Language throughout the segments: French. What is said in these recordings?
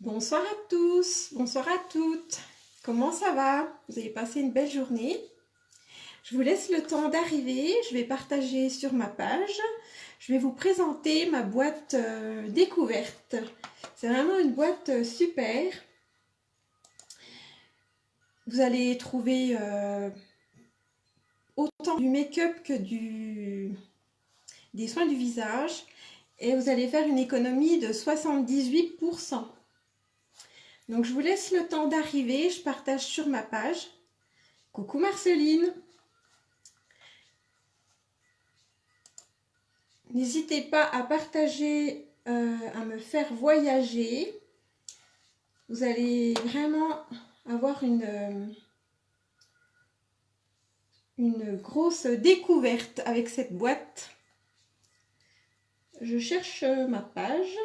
Bonsoir à tous, bonsoir à toutes. Comment ça va? Vous avez passé une belle journée? Je vous laisse le temps d'arriver. Je vais partager sur ma page. Je vais vous présenter ma boîte découverte. C'est vraiment une boîte super. Vous allez trouver autant du make-up que des soins du visage. Et vous allez faire une économie de 78%. Donc je vous laisse le temps d'arriver, je partage sur ma page. Coucou Marceline. N'hésitez pas à partager, à me faire voyager. Vous allez vraiment avoir une grosse découverte avec cette boîte. Je cherche ma page.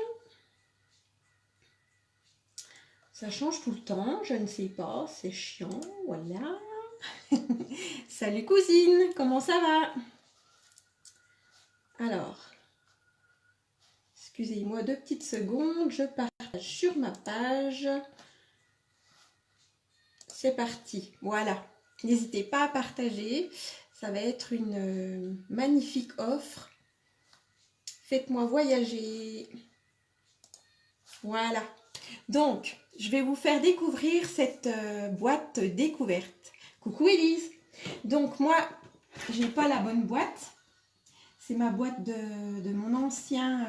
Ça change tout le temps, je ne sais pas, c'est chiant, voilà. Salut cousine, comment ça va? Alors, excusez-moi 2 petites secondes, je partage sur ma page. C'est parti, voilà. N'hésitez pas à partager, ça va être une magnifique offre. Faites-moi voyager. Voilà. Donc, je vais vous faire découvrir cette boîte découverte. Coucou Élise. Donc moi, j'ai pas la bonne boîte. C'est ma boîte de mon ancien...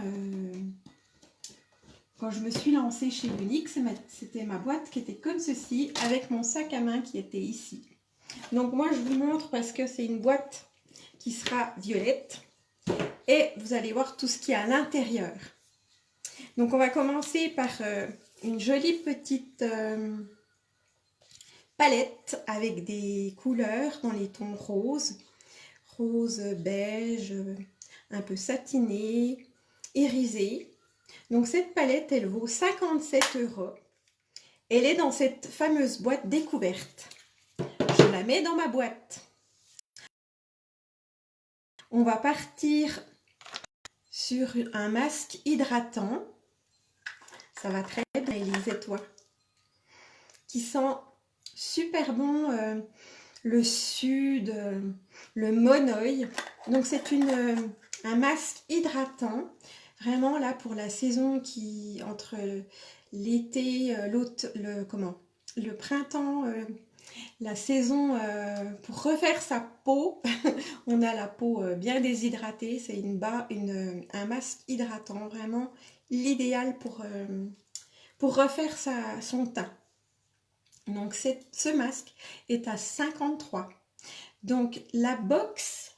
quand je me suis lancée chez Unix, c'était ma boîte qui était comme ceci, avec mon sac à main qui était ici. Donc moi, je vous montre parce que c'est une boîte qui sera violette. Et vous allez voir tout ce qu'il y a à l'intérieur. Donc on va commencer par une jolie petite palette avec des couleurs dans les tons roses. Rose, beige, un peu satiné, irisé. Donc cette palette, elle vaut 57 €. Elle est dans cette fameuse boîte découverte. Je la mets dans ma boîte. On va partir sur un masque hydratant. Ça va très bien, Élise et toi. Qui sent super bon le sud, le monoeil. Donc c'est un masque hydratant. Vraiment là pour la saison qui entre l'été, le printemps, la saison pour refaire sa peau. On a la peau bien déshydratée. C'est un masque hydratant, vraiment l'idéal pour refaire son teint. Donc ce masque est à 53. Donc la box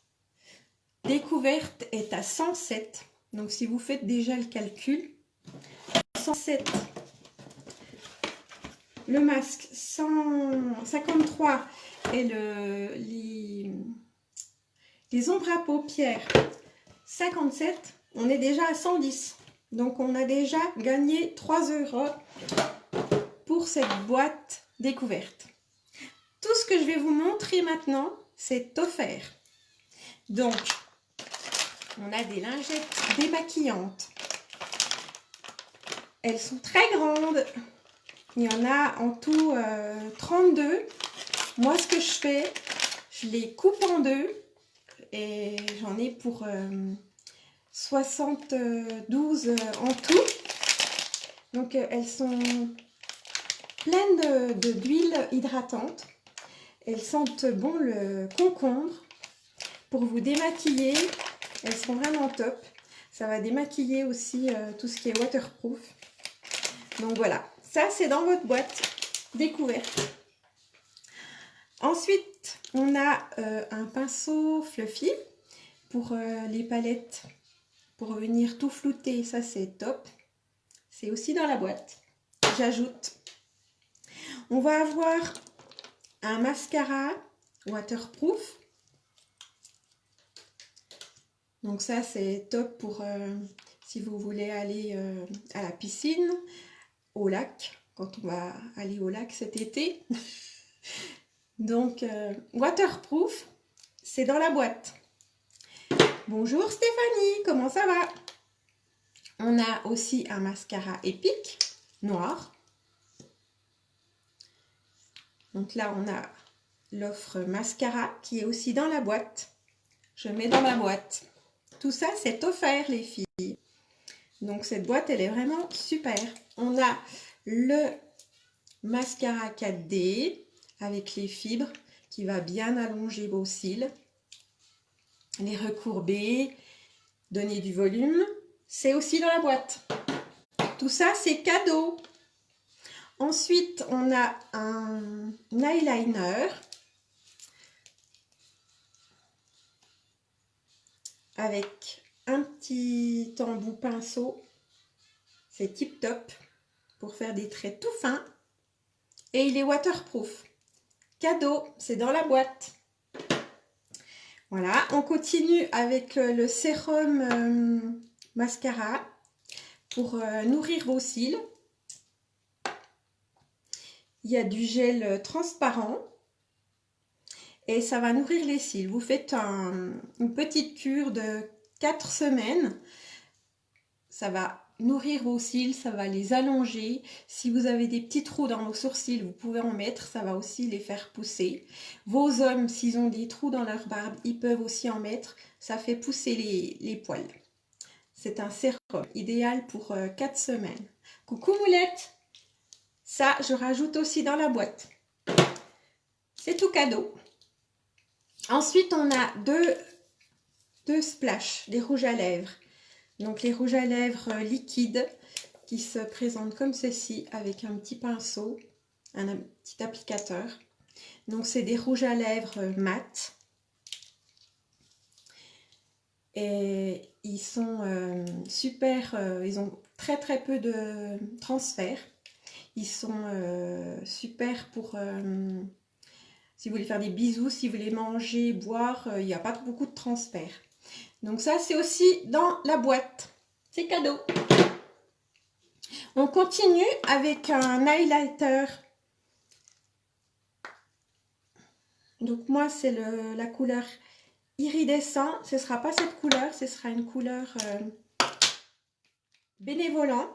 découverte est à 107. Donc si vous faites déjà le calcul, 107, le masque 153 et les ombres à paupières 57, on est déjà à 110. Donc on a déjà gagné 3 € pour cette boîte découverte. Tout ce que je vais vous montrer maintenant, c'est offert. Donc, on a des lingettes démaquillantes. Elles sont très grandes. Il y en a en tout 32. Moi, ce que je fais, je les coupe en deux. Et j'en ai pour 72 en tout. Donc, elles sont pleines d'huile hydratante. Elles sentent bon le concombre. Pour vous démaquiller, elles sont vraiment top. Ça va démaquiller aussi tout ce qui est waterproof. Donc voilà, ça c'est dans votre boîte découverte. Ensuite, on a un pinceau fluffy pour les palettes. Pour venir tout flouter, ça c'est top. C'est aussi dans la boîte. J'ajoute. On va avoir un mascara waterproof. Donc ça c'est top pour si vous voulez aller à la piscine, au lac, quand on va aller au lac cet été. Donc waterproof, c'est dans la boîte. Bonjour Stéphanie, comment ça va? On a aussi un mascara épique, noir. Donc là, on a l'offre mascara qui est aussi dans la boîte. Je mets dans ma boîte. Tout ça, c'est offert, les filles. Donc, cette boîte, elle est vraiment super. On a le mascara 4D avec les fibres qui va bien allonger vos cils, les recourber, donner du volume. C'est aussi dans la boîte. Tout ça, c'est cadeau. Ensuite, on a un eyeliner avec un petit embout pinceau. C'est tip top pour faire des traits tout fins. Et il est waterproof. Cadeau, c'est dans la boîte. Voilà, on continue avec le sérum mascara pour nourrir vos cils. Il y a du gel transparent et ça va nourrir les cils. Vous faites une petite cure de 4 semaines. Ça va nourrir vos cils, ça va les allonger. Si vous avez des petits trous dans vos sourcils, vous pouvez en mettre, ça va aussi les faire pousser. Vos hommes, s'ils ont des trous dans leur barbe, ils peuvent aussi en mettre. Ça fait pousser les poils. C'est un sérum idéal pour 4 semaines. Coucou Moulette! Ça, je rajoute aussi dans la boîte. C'est tout cadeau. Ensuite, on a deux splashes, des rouges à lèvres. Donc, les rouges à lèvres liquides qui se présentent comme ceci avec un petit pinceau, un petit applicateur. Donc, c'est des rouges à lèvres mat. Et ils sont super, ils ont très peu de transfert. Ils sont super pour si vous voulez faire des bisous, si vous voulez manger, boire, il n'y a pas beaucoup de transfert. Donc ça, c'est aussi dans la boîte. C'est cadeau. On continue avec un highlighter. Donc moi, c'est la couleur iridescent. Ce ne sera pas cette couleur, ce sera une couleur bénévolant.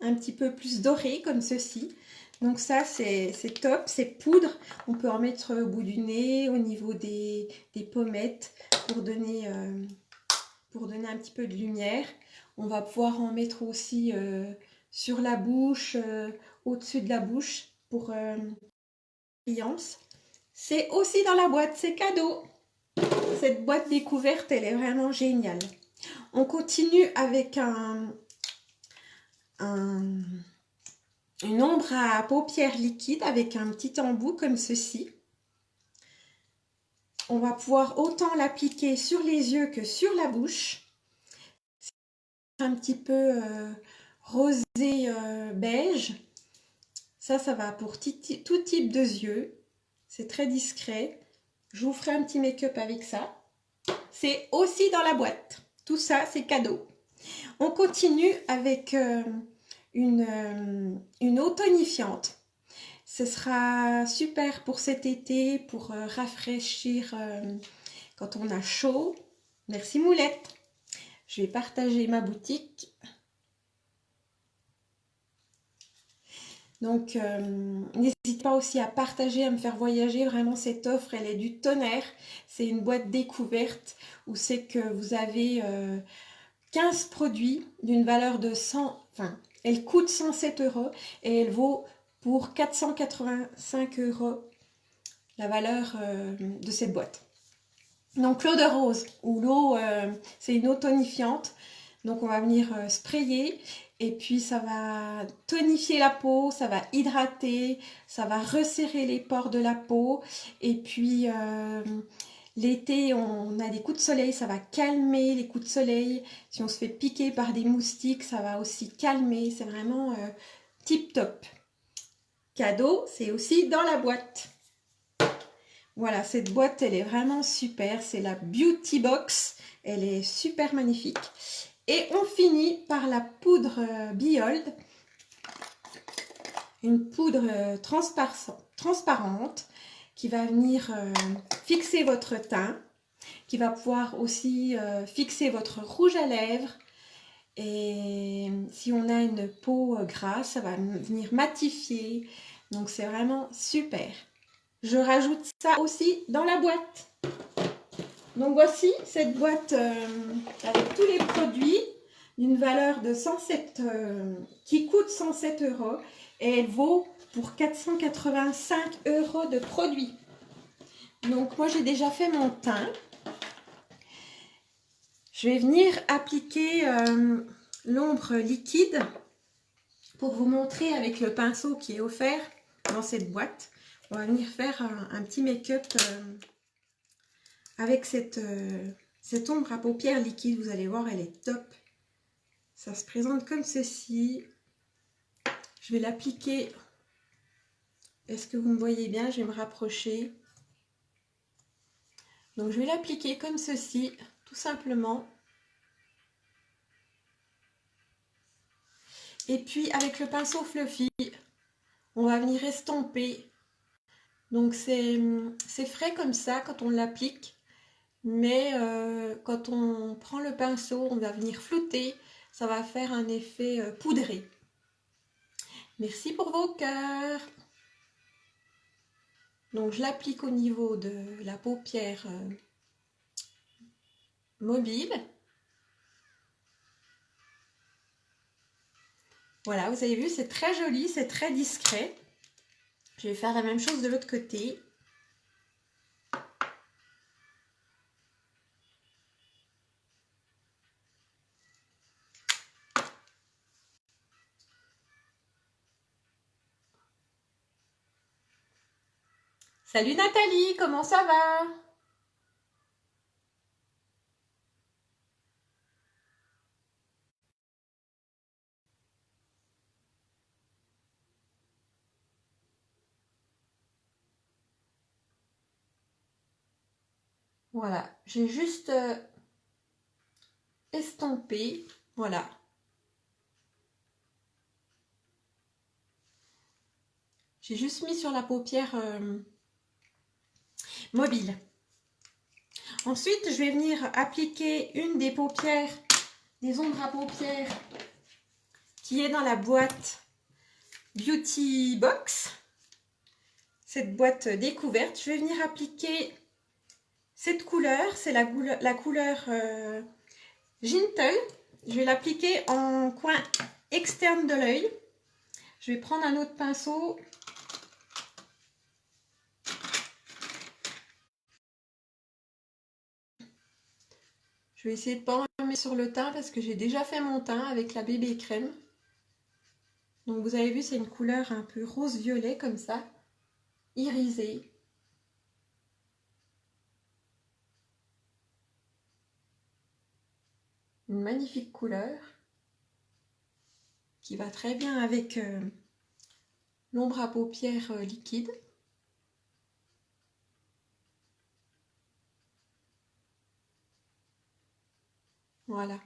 Un petit peu plus doré comme ceci. Donc ça, c'est top, c'est poudre. On peut en mettre au bout du nez, au niveau des pommettes pour donner un petit peu de lumière. On va pouvoir en mettre aussi sur la bouche, au-dessus de la bouche pour brillance. C'est aussi dans la boîte, c'est cadeau. Cette boîte découverte, elle est vraiment géniale. On continue avec une ombre à paupières liquide avec un petit embout comme ceci. On va pouvoir autant l'appliquer sur les yeux que sur la bouche. Un petit peu rosé beige. Ça va pour tout type de yeux. C'est très discret. Je vous ferai un petit make-up avec ça. C'est aussi dans la boîte. Tout ça, c'est cadeau. On continue avec une eau tonifiante. Ce sera super pour cet été, pour rafraîchir quand on a chaud. Merci Moulette. Je vais partager ma boutique. Donc, n'hésitez pas aussi à partager, à me faire voyager. Vraiment, cette offre, elle est du tonnerre. C'est une boîte découverte où c'est que vous avez 15 produits d'une valeur de 100... Enfin, elle coûte 107 € et elle vaut pour 485 € la valeur de cette boîte. Donc, l'eau de rose ou l'eau, c'est une eau tonifiante. Donc, on va venir sprayer. Et puis, ça va tonifier la peau, ça va hydrater, ça va resserrer les pores de la peau. Et puis, l'été, on a des coups de soleil, ça va calmer les coups de soleil. Si on se fait piquer par des moustiques, ça va aussi calmer. C'est vraiment tip top. Cadeau, c'est aussi dans la boîte. Voilà, cette boîte, elle est vraiment super. C'est la Beauty Box. Elle est super magnifique. Et on finit par la poudre Behold, une poudre transparente qui va venir fixer votre teint, qui va pouvoir aussi fixer votre rouge à lèvres. Et si on a une peau grasse, ça va venir matifier. Donc c'est vraiment super. je rajoute ça aussi dans la boîte. Donc voici cette boîte avec tous les produits d'une valeur de 107, qui coûte 107 € et elle vaut pour 485 € de produits. Donc moi j'ai déjà fait mon teint. Je vais venir appliquer l'ombre liquide pour vous montrer avec le pinceau qui est offert dans cette boîte. On va venir faire un petit make-up avec cette ombre à paupières liquide. Vous allez voir, elle est top. Ça se présente comme ceci. Je vais l'appliquer. Est-ce que vous me voyez bien? Je vais me rapprocher. Donc je vais l'appliquer comme ceci, tout simplement. Et puis avec le pinceau fluffy, on va venir estomper. Donc c'est frais comme ça quand on l'applique. Mais quand on prend le pinceau, on va venir flouter. Ça va faire un effet poudré. Merci pour vos cœurs. Donc je l'applique au niveau de la paupière mobile. Voilà, vous avez vu, c'est très joli, c'est très discret. Je vais faire la même chose de l'autre côté. Salut Nathalie, comment ça va? Voilà, j'ai juste estompé, voilà. J'ai juste mis sur la paupière mobile. Ensuite, je vais venir appliquer une des paupières, des ombres à paupières qui est dans la boîte Beauty Box. Cette boîte découverte, je vais venir appliquer cette couleur, c'est la couleur Gentle. Je vais l'appliquer en coin externe de l'œil. Je vais prendre un autre pinceau. Je vais essayer de ne pas en mettre sur le teint parce que j'ai déjà fait mon teint avec la bébé crème. Donc vous avez vu, c'est une couleur un peu rose-violet comme ça, irisée. Une magnifique couleur qui va très bien avec l'ombre à paupières liquide. Voilà.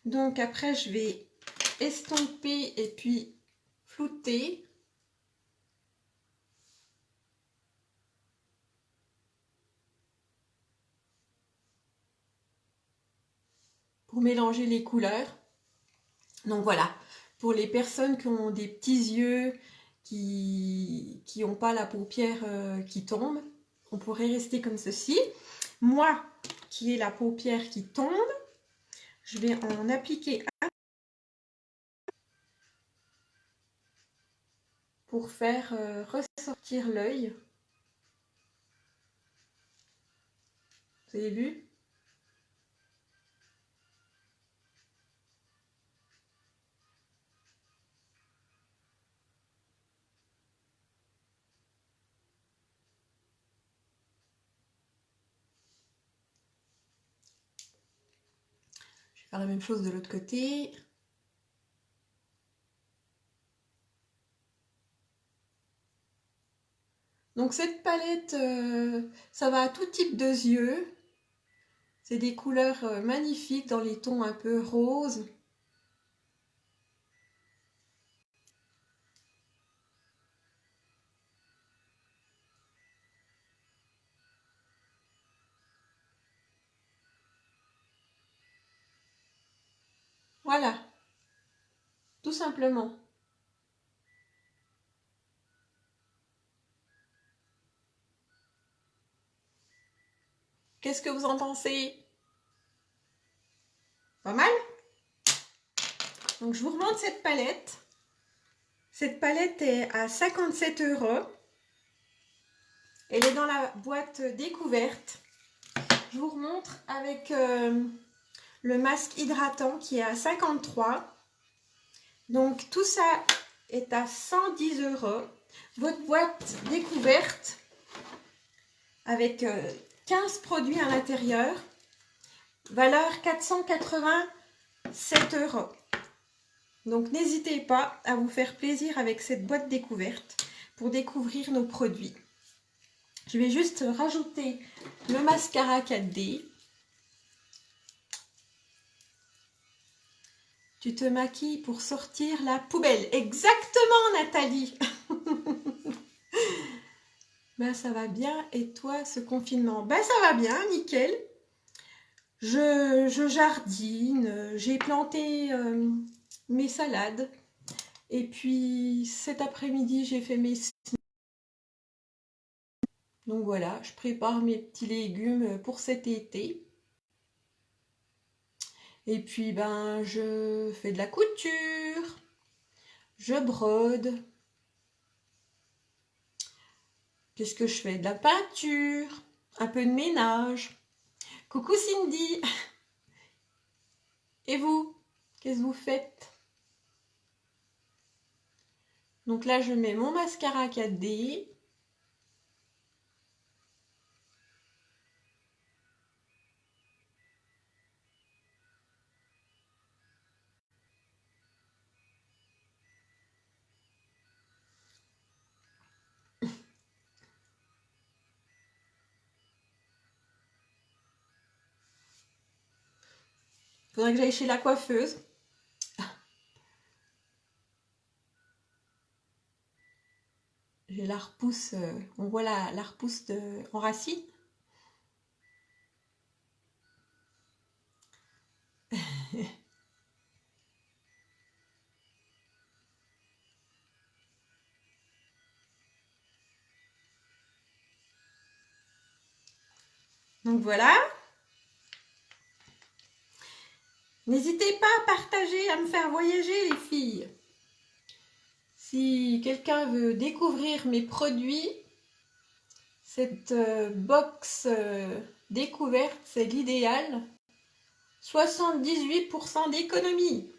Donc après, je vais estomper et puis flouter. Pour mélanger les couleurs. Donc voilà, pour les personnes qui ont des petits yeux, qui n'ont pas la paupière qui tombe, on pourrait rester comme ceci. Moi, qui ai la paupière qui tombe, je vais en appliquer un pour faire ressortir l'œil. Vous avez vu? Je vais faire la même chose de l'autre côté. Donc cette palette, ça va à tout type de yeux. C'est des couleurs magnifiques dans les tons un peu roses. Voilà, tout simplement. Qu'est-ce que vous en pensez? Pas mal? Donc je vous remontre cette palette. Cette palette est à 57 €. Elle est dans la boîte découverte. Je vous remontre avec le masque hydratant qui est à 53. Donc tout ça est à 110 €. Votre boîte découverte avec 15 produits à l'intérieur. Valeur 487 €. Donc n'hésitez pas à vous faire plaisir avec cette boîte découverte pour découvrir nos produits. Je vais juste rajouter le mascara 4D. Tu te maquilles pour sortir la poubelle. Exactement, Nathalie. Ben, ça va bien. Et toi, ce confinement? Ben, ça va bien, nickel. Je jardine. J'ai planté mes salades. Et puis, cet après-midi, j'ai fait mes... Donc voilà, je prépare mes petits légumes pour cet été. Et puis, ben, je fais de la couture. Je brode. Qu'est-ce que je fais? De la peinture. Un peu de ménage. Coucou Cindy. Et vous? Qu'est-ce que vous faites? Donc là, je mets mon mascara 4D. Faudrait que j'aille chez la coiffeuse. J'ai la repousse, on voit la repousse en racine. Donc voilà. N'hésitez pas à partager, à me faire voyager les filles. Si quelqu'un veut découvrir mes produits, cette box découverte, c'est l'idéal. 78% d'économie.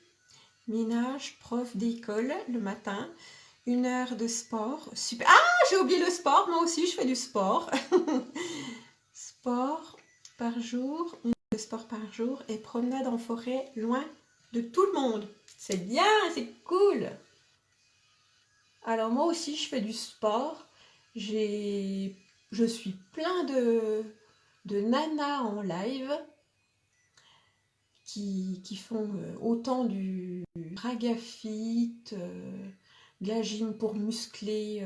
Ménage, prof d'école le matin. 1 heure de sport. Super. Ah, j'ai oublié le sport. Moi aussi, je fais du sport. Sport par jour. 1 heure de sport par jour. Et promenade en forêt, loin de tout le monde. C'est bien, c'est cool. Alors, moi aussi, je fais du sport. Je suis plein de nanas en live qui font autant du Ragafit, de la gym pour muscler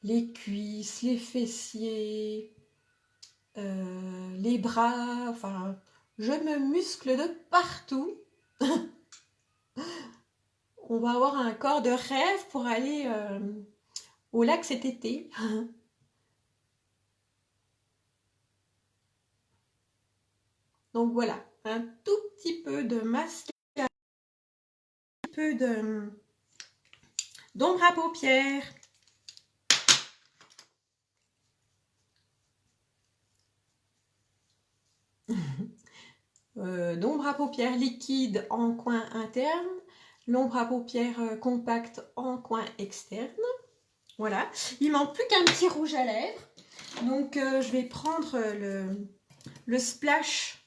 les cuisses, les fessiers, les bras. Enfin, je me muscle de partout. On va avoir un corps de rêve pour aller au lac cet été. Donc voilà, un tout petit peu de mascara, un petit peu d'ombre à paupières. D'ombre à paupières liquide en coin interne, l'ombre à paupières compacte en coin externe. Voilà, il manque plus qu'un petit rouge à lèvres. Donc je vais prendre le splash.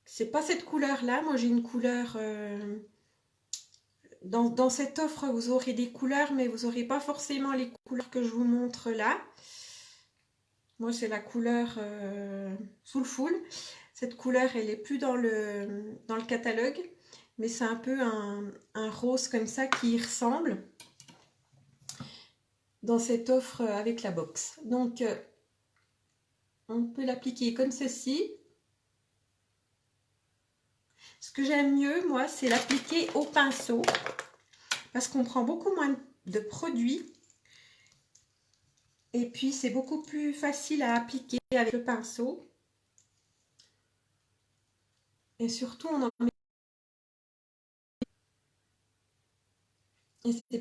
C'est pas cette couleur là, moi j'ai une couleur dans cette offre vous aurez des couleurs mais vous n'aurez pas forcément les couleurs que je vous montre là. Moi c'est la couleur Soulful. Cette couleur elle est plus dans le catalogue, mais c'est un peu un rose comme ça qui y ressemble dans cette offre avec la box. Donc on peut l'appliquer comme ceci. Ce que j'aime mieux, moi, c'est l'appliquer au pinceau parce qu'on prend beaucoup moins de produits Et puis, c'est beaucoup plus facile à appliquer avec le pinceau. Et surtout, on en met... Et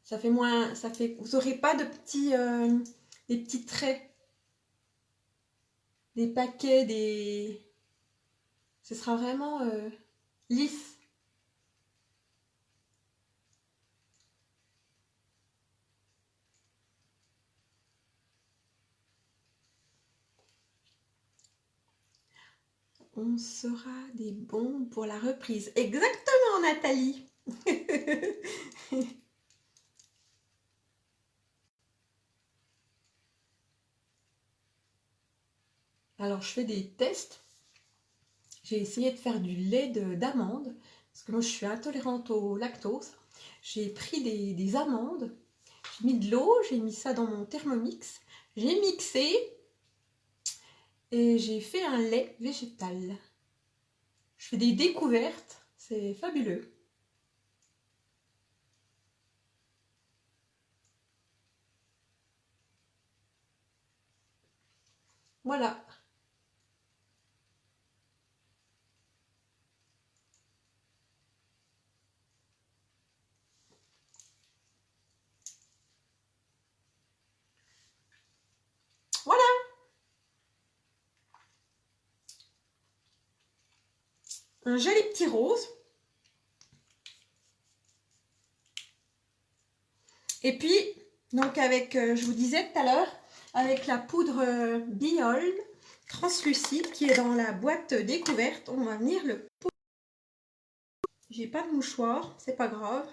ça fait moins... Ça fait... Vous n'aurez pas de petits... des petits traits. Des paquets, des... Ce sera vraiment lisse. On sera des bons pour la reprise. Exactement, Nathalie. Alors, je fais des tests. J'ai essayé de faire du lait d'amande, parce que moi, je suis intolérante au lactose. J'ai pris des amandes, j'ai mis de l'eau, j'ai mis ça dans mon Thermomix, j'ai mixé et j'ai fait un lait végétal. Je fais des découvertes, c'est fabuleux. Voilà. Voilà. Un joli petit rose. Et puis, donc avec, je vous disais tout à l'heure, avec la poudre Biol translucide qui est dans la boîte découverte, on va venir le poudre. J'ai pas de mouchoir, c'est pas grave.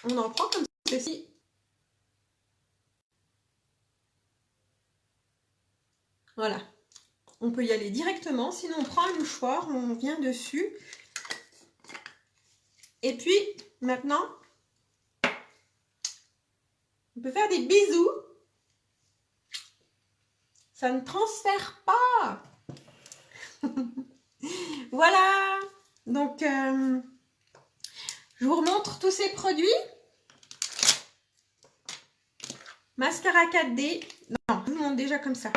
On en prend comme ceci. Voilà. On peut y aller directement, sinon on prend un mouchoir, on vient dessus. Et puis, maintenant, on peut faire des bisous. Ça ne transfère pas. Voilà. Donc, je vous remontre tous ces produits. Mascara 4D. Non, je vous montre déjà comme ça.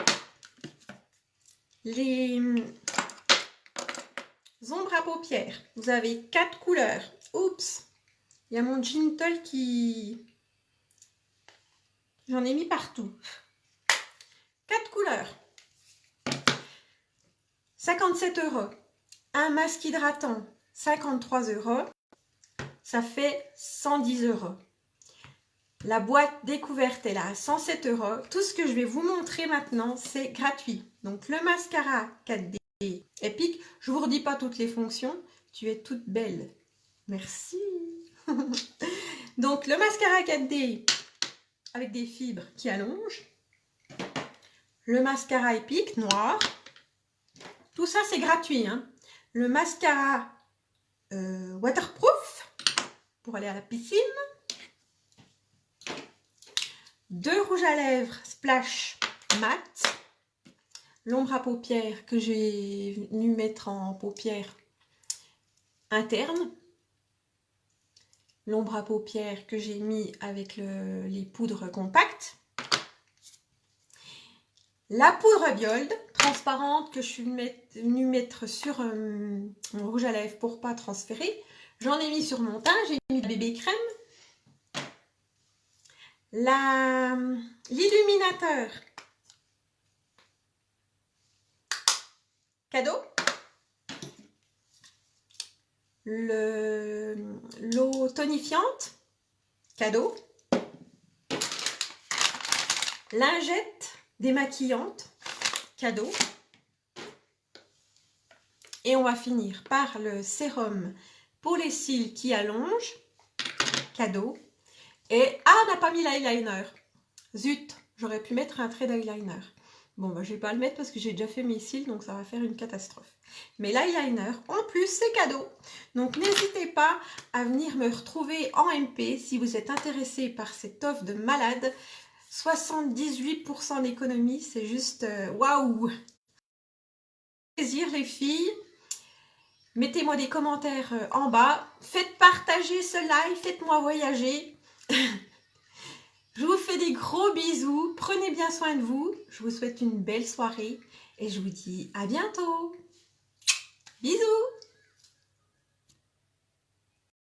Les ombres à paupières. Vous avez 4 couleurs. Oups. Il y a mon Gentle qui... J'en ai mis partout. 4 couleurs. 57 €. Un masque hydratant, 53 €. Ça fait 110 €. La boîte découverte est là à 107 €. Tout ce que je vais vous montrer maintenant, c'est gratuit. Donc le mascara 4D Epic. Je ne vous redis pas toutes les fonctions. Tu es toute belle. Merci. Donc le mascara 4D avec des fibres qui allongent. Le mascara Epic noir. Tout ça, c'est gratuit. Hein. Le mascara waterproof pour aller à la piscine. 2 rouges à lèvres Splash mat. L'ombre à paupières que j'ai venu mettre en paupières interne. L'ombre à paupières que j'ai mis avec les poudres compactes. La poudre Biold transparente que je suis venue mettre sur mon rouge à lèvres pour pas transférer. J'en ai mis sur mon teint, j'ai mis bébé crème. L'illuminateur cadeau. L'eau tonifiante cadeau. Lingette démaquillante cadeau. Et on va finir par le sérum pour les cils qui allongent cadeau. Et on n'a pas mis l'eyeliner. Zut, j'aurais pu mettre un trait d'eyeliner. Bon, bah, je vais pas le mettre parce que j'ai déjà fait mes cils, donc ça va faire une catastrophe. Mais l'eyeliner, en plus, c'est cadeau. Donc, n'hésitez pas à venir me retrouver en MP si vous êtes intéressé par cette offre de malade. 78% d'économie, c'est juste waouh! Plaisir, les filles. Mettez-moi des commentaires en bas. Faites partager ce live, faites-moi voyager. Je vous fais des gros bisous. Prenez bien soin de vous. Je vous souhaite une belle soirée et je vous dis à bientôt. Bisous.